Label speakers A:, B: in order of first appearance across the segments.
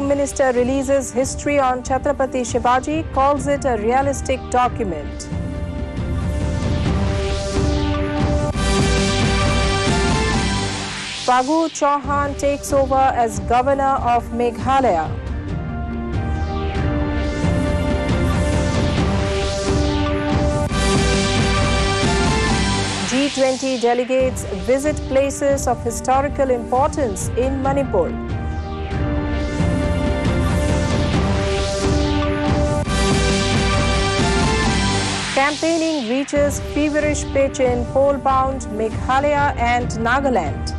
A: Home Minister releases history on Chhatrapati Shivaji, calls it a realistic document. Phagu Chauhan takes over as Governor of Meghalaya. G20 delegates visit places of historical importance in Manipur. Campaigning reaches feverish pitch in poll-bound Meghalaya and Nagaland.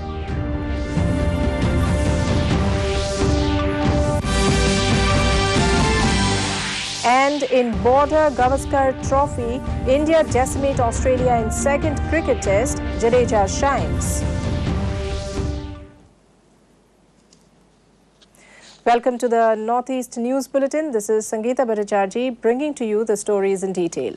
A: And in Border Gavaskar Trophy, India decimate Australia in second cricket test. Jadeja shines. Welcome to the Northeast News Bulletin. This is Sangeeta Bhattacharjee bringing to you the stories in detail.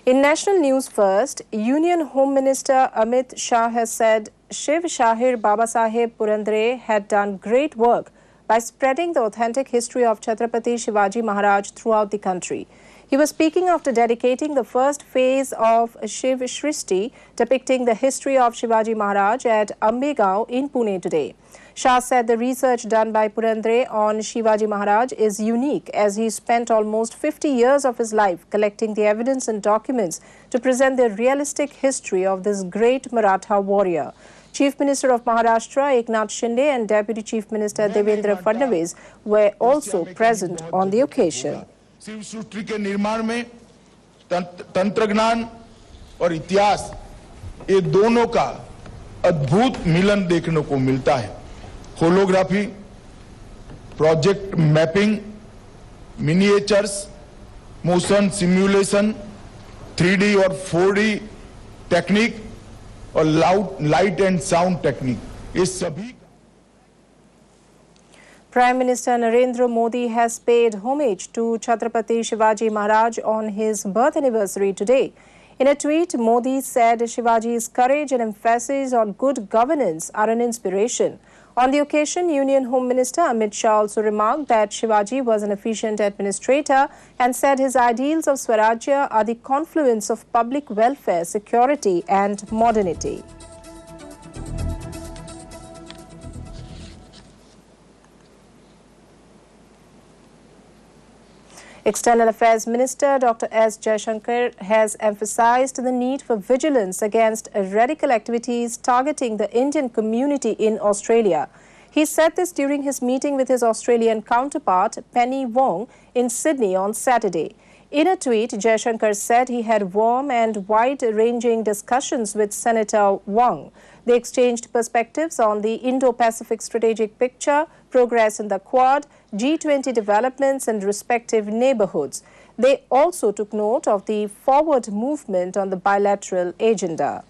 A: In national news first, Union Home Minister Amit Shah has said Shiv Shahir Babasaheb Purandare had done great work by spreading the authentic history of Chhatrapati Shivaji Maharaj throughout the country. He was speaking after dedicating the first phase of Shiv Shrishti, depicting the history of Shivaji Maharaj at Ambegaon in Pune today. Shah said the research done by Purandare on Shivaji Maharaj is unique, as he spent almost 50 years of his life collecting the evidence and documents to present the realistic history of this great Maratha warrior. Chief Minister of Maharashtra Eknath Shinde and Deputy Chief Minister Devendra Fadnavis were also present on the occasion.
B: Shiv सृष्टि के निर्माण में तंत्रज्ञान और इतिहास ये दोनों का अद्भुत मिलन देखने को मिलता है। Holography, project mapping, miniatures, motion simulation, 3D और 4D टेक्निक और लाइट एंड साउंड टेक्निक, ये सभी।
A: Prime Minister Narendra Modi has paid homage to Chhatrapati Shivaji Maharaj on his birth anniversary today. In a tweet, Modi said Shivaji's courage and emphasis on good governance are an inspiration. On the occasion, Union Home Minister Amit Shah also remarked that Shivaji was an efficient administrator and said his ideals of Swarajya are the confluence of public welfare, security and modernity. External Affairs Minister Dr. S. Jaishankar has emphasized the need for vigilance against radical activities targeting the Indian community in Australia. He said this during his meeting with his Australian counterpart, Penny Wong, in Sydney on Saturday. In a tweet, Jaishankar said he had warm and wide-ranging discussions with Senator Wong. They exchanged perspectives on the Indo-Pacific strategic picture, progress in the Quad, G20 developments and respective neighborhoods. They also took note of the forward movement on the bilateral agenda.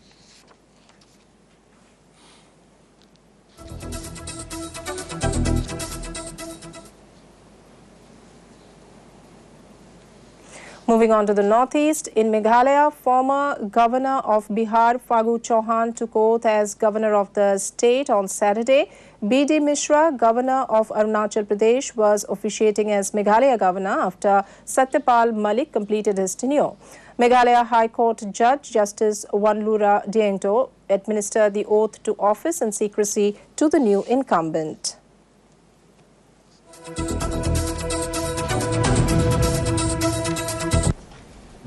A: Moving on to the Northeast, in Meghalaya, former Governor of Bihar Phagu Chauhan took oath as Governor of the state on Saturday. B.D. Mishra, Governor of Arunachal Pradesh, was officiating as Meghalaya Governor after Satyapal Malik completed his tenure. Meghalaya High Court Judge Justice Wanlura Diengto administered the oath to office in secrecy to the new incumbent.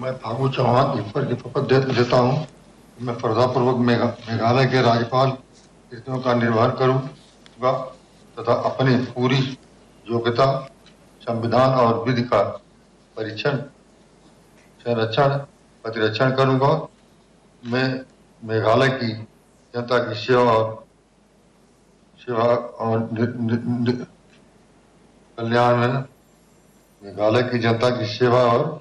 C: मैं फागू चौहान ईश्वर की शपथ लेता हूँ। मैं श्रद्धापूर्वक मेघालय के राज्यपाल कर्तव्यों का निर्वहन करूँगा तथा अपनी पूरी योग्यता, संविधान और विधि का परीक्षण, संरक्षण, प्रतिरक्षण करूँगा। मैं मेघालय की जनता की सेवा और कल्याण में मेघालय की जनता की सेवा और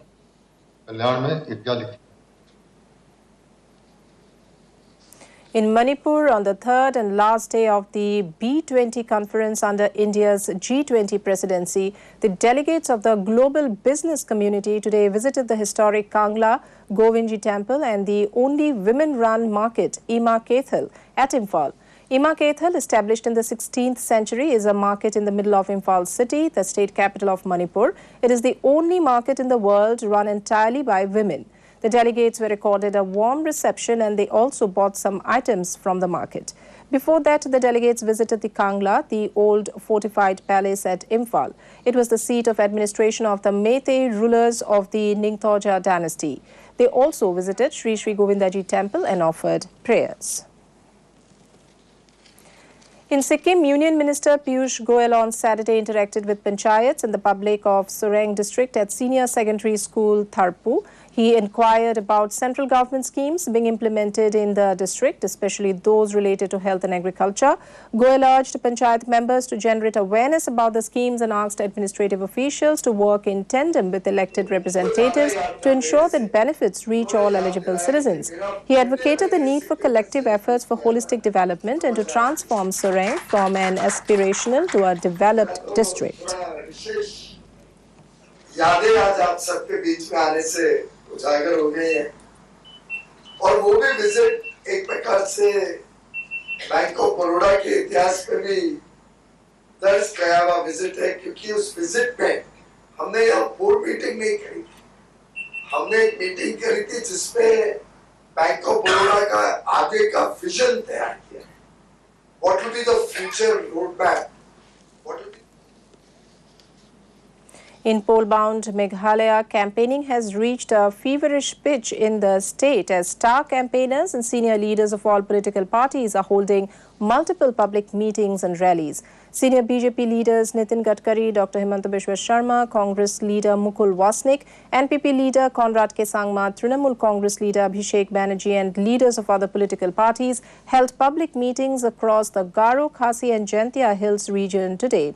A: In Manipur, on the third and last day of the B20 conference under India's G20 presidency, the delegates of the global business community today visited the historic Kangla Govindji temple and the only women-run market, Ima Kethal, at Imphal. Ima Kethal, established in the 16th century, is a market in the middle of Imphal city, the state capital of Manipur. It is the only market in the world run entirely by women. The delegates were accorded a warm reception and they also bought some items from the market. Before that, the delegates visited the Kangla, the old fortified palace at Imphal. It was the seat of administration of the Meitei rulers of the Ningthorja dynasty. They also visited Sri Sri Govindaji temple and offered prayers. In Sikkim, Union Minister Piyush Goyal on Saturday interacted with panchayats and the public of Soreng district at Senior Secondary School Tharpu. He inquired about central government schemes being implemented in the district, especially those related to health and agriculture. Goyal urged panchayat members to generate awareness about the schemes and asked administrative officials to work in tandem with elected representatives to ensure that benefits reach all eligible citizens. He advocated the need for collective efforts for holistic development and to transform Soreng from an aspirational to a developed district.
D: यादें आज आप सबके बीच में आने से उजागर हो गई हैं और वो भी विजिट एक प्रकार से बैंक ऑफ बड़ौदा के इतिहास में भी दर्ज किया हुआ विजिट है क्योंकि उस विजिट में हमने यहाँ बोर्ड मीटिंग नहीं करी हमने एक मीटिंग करी थी जिसमें बैंक ऑफ बड़ौदा का आगे का विजन तैयार किया What will be the future roadmap?
A: In poll-bound Meghalaya, campaigning has reached a feverish pitch in the state as star campaigners and senior leaders of all political parties are holding multiple public meetings and rallies. Senior BJP leaders Nitin Gadkari, Dr. Himanta Biswa Sharma, Congress leader Mukul Wasnik, NPP leader Conrad K. Sangma, Trinamool Congress leader Abhishek Banerjee and leaders of other political parties held public meetings across the Garo, Khasi and Jaintia Hills region today.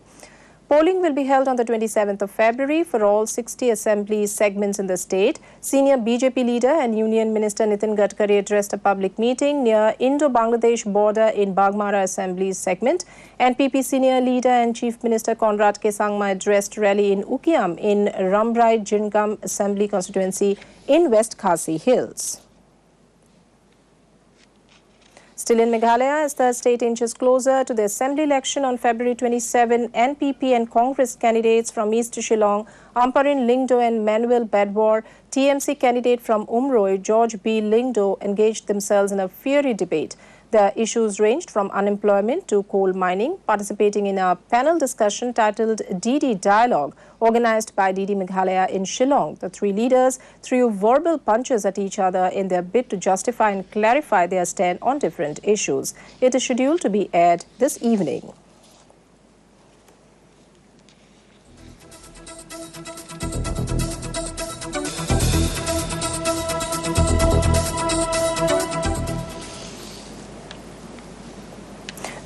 A: Polling will be held on the 27th of February for all 60 assembly segments in the state. Senior BJP leader and Union Minister Nitin Gadkari addressed a public meeting near Indo-Bangladesh border in Bagmara Assembly segment. NPP senior leader and Chief Minister Conrad K. Sangma addressed rally in Ukiam in Ramrai Jingam Assembly constituency in West Khasi Hills. Still in Meghalaya, as the state inches closer to the assembly election on February 27, NPP and Congress candidates from East Shillong, Amparin Lingdo and Manuel Badwar, TMC candidate from Umroi, George B. Lingdo, engaged themselves in a fiery debate. The issues ranged from unemployment to coal mining, participating in a panel discussion titled DD Dialogue, organized by DD Meghalaya in Shillong. The three leaders threw verbal punches at each other in their bid to justify and clarify their stand on different issues. It is scheduled to be aired this evening.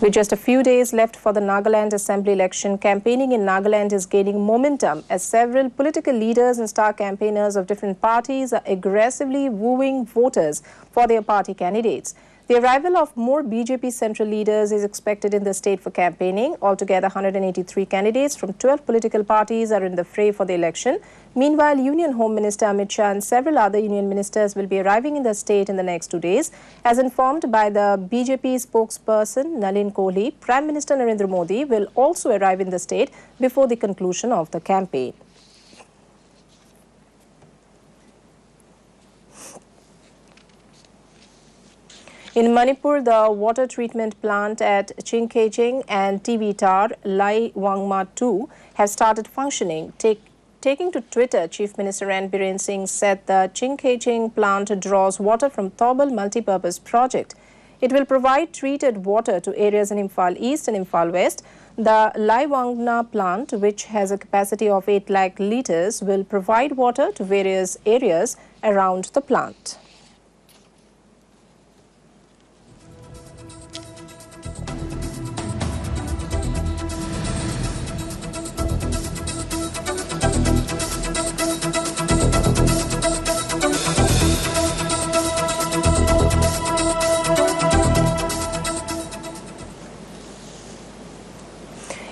A: With just a few days left for the Nagaland Assembly election, campaigning in Nagaland is gaining momentum as several political leaders and star campaigners of different parties are aggressively wooing voters for their party candidates. The arrival of more BJP central leaders is expected in the state for campaigning. Altogether, 183 candidates from 12 political parties are in the fray for the election. Meanwhile, Union Home Minister Amit Shah and several other union ministers will be arriving in the state in the next 2 days. As informed by the BJP spokesperson Nalin Kohli, Prime Minister Narendra Modi will also arrive in the state before the conclusion of the campaign. In Manipur, the water treatment plant at Chingkeching and TV Tar Lai Wangma 2 have started functioning. Taking to Twitter, Chief Minister N. Biren Singh said the Chingkeching plant draws water from Thobal Multipurpose Project. It will provide treated water to areas in Imphal East and Imphal West. The Lai Wangna plant, which has a capacity of 8 lakh litres, will provide water to various areas around the plant.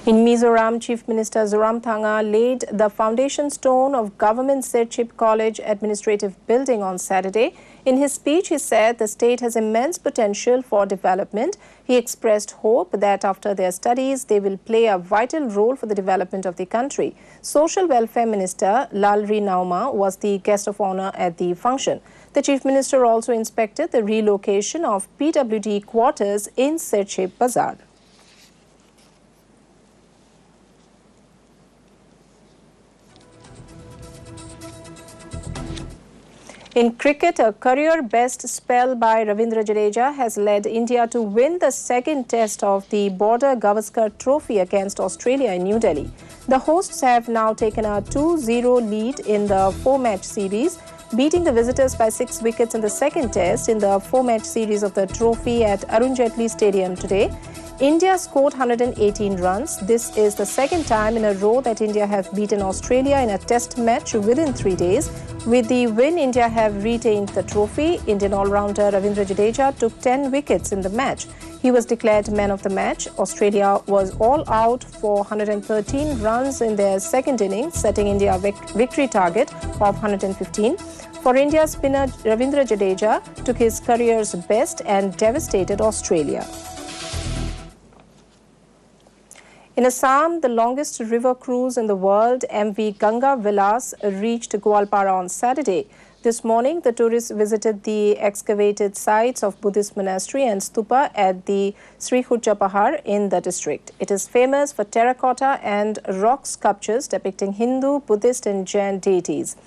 A: In Mizoram, Chief Minister Zoramthanga laid the foundation stone of Government Serchhip College Administrative Building on Saturday. In his speech, he said the state has immense potential for development. He expressed hope that after their studies, they will play a vital role for the development of the country. Social Welfare Minister Lalri Nauma was the guest of honor at the function. The Chief Minister also inspected the relocation of PWD quarters in Serchhip Bazar. In cricket, a career-best spell by Ravindra Jadeja has led India to win the second test of the Border Gavaskar Trophy against Australia in New Delhi. The hosts have now taken a 2-0 lead in the four-match series, beating the visitors by 6 wickets in the second test in the four-match series of the trophy at Arun Jaitley Stadium today. India scored 118 runs. This is the second time in a row that India have beaten Australia in a test match within 3 days. With the win, India have retained the trophy. Indian all-rounder Ravindra Jadeja took 10 wickets in the match. He was declared man of the match. Australia was all out for 113 runs in their second innings, setting India a victory target of 115. For India, spinner Ravindra Jadeja took his career's best and devastated Australia. In Assam, the longest river cruise in the world, MV Ganga Vilas, reached Gwalpara on Saturday. This morning, the tourists visited the excavated sites of Buddhist monastery and stupa at the Sri Khurja Pahar in the district. It is famous for terracotta and rock sculptures depicting Hindu, Buddhist and Jain deities.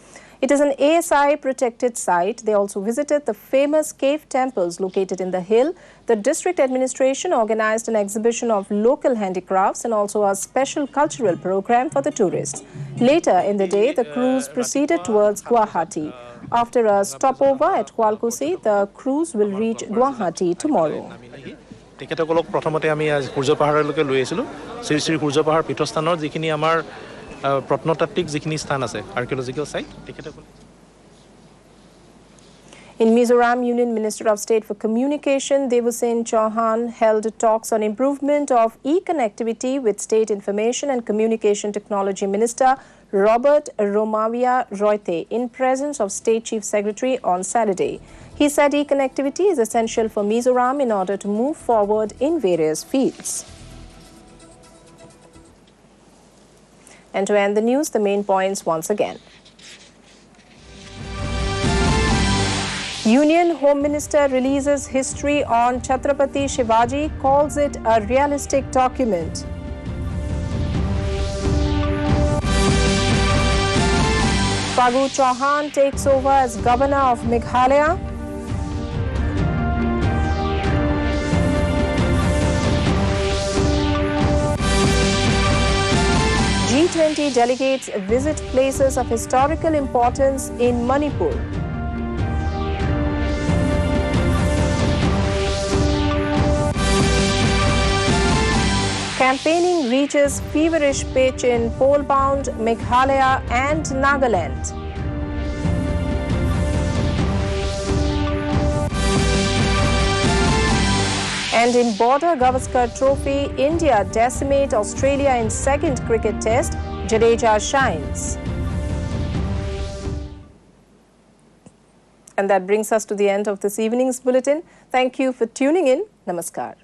A: It is an ASI protected site. They also visited the famous cave temples located in the hill. The district administration organized an exhibition of local handicrafts and also a special cultural program for the tourists. Later in the day, the cruise proceeded towards Guwahati. After a stopover at Kwalkusi, the cruise will reach Guwahati tomorrow.
E: তেখেতসকলক প্ৰথমতে আমি সূৰ্য পাহাৰলৈকে লৈ আহিছিলোঁ শ্ৰী শ্ৰী সূৰ্য পাহাৰ পীঠস্থানৰ যিখিনি আমাৰ প্ৰত্নতাত্ত্বিক যিখিনি স্থান আছে আৰ্কিঅলজিক্যাল সাইট তেখেতসকল
A: In Mizoram, Union Minister of State for Communication Devusen Chauhan held talks on improvement of e-connectivity with State Information and Communication Technology Minister Robert Romavia Royte in presence of State Chief Secretary on Saturday. He said e-connectivity is essential for Mizoram in order to move forward in various fields. And to end the news, the main points once again. Union Home Minister releases history on Chhatrapati Shivaji, calls it a realistic document. Phagu Chauhan takes over as Governor of Meghalaya. G20 delegates visit places of historical importance in Manipur. Campaigning reaches feverish pitch in pole-bound Meghalaya and Nagaland. And in Border Gavaskar Trophy, India decimate Australia in second cricket test. Jadeja shines. And that brings us to the end of this evening's bulletin. Thank you for tuning in. Namaskar.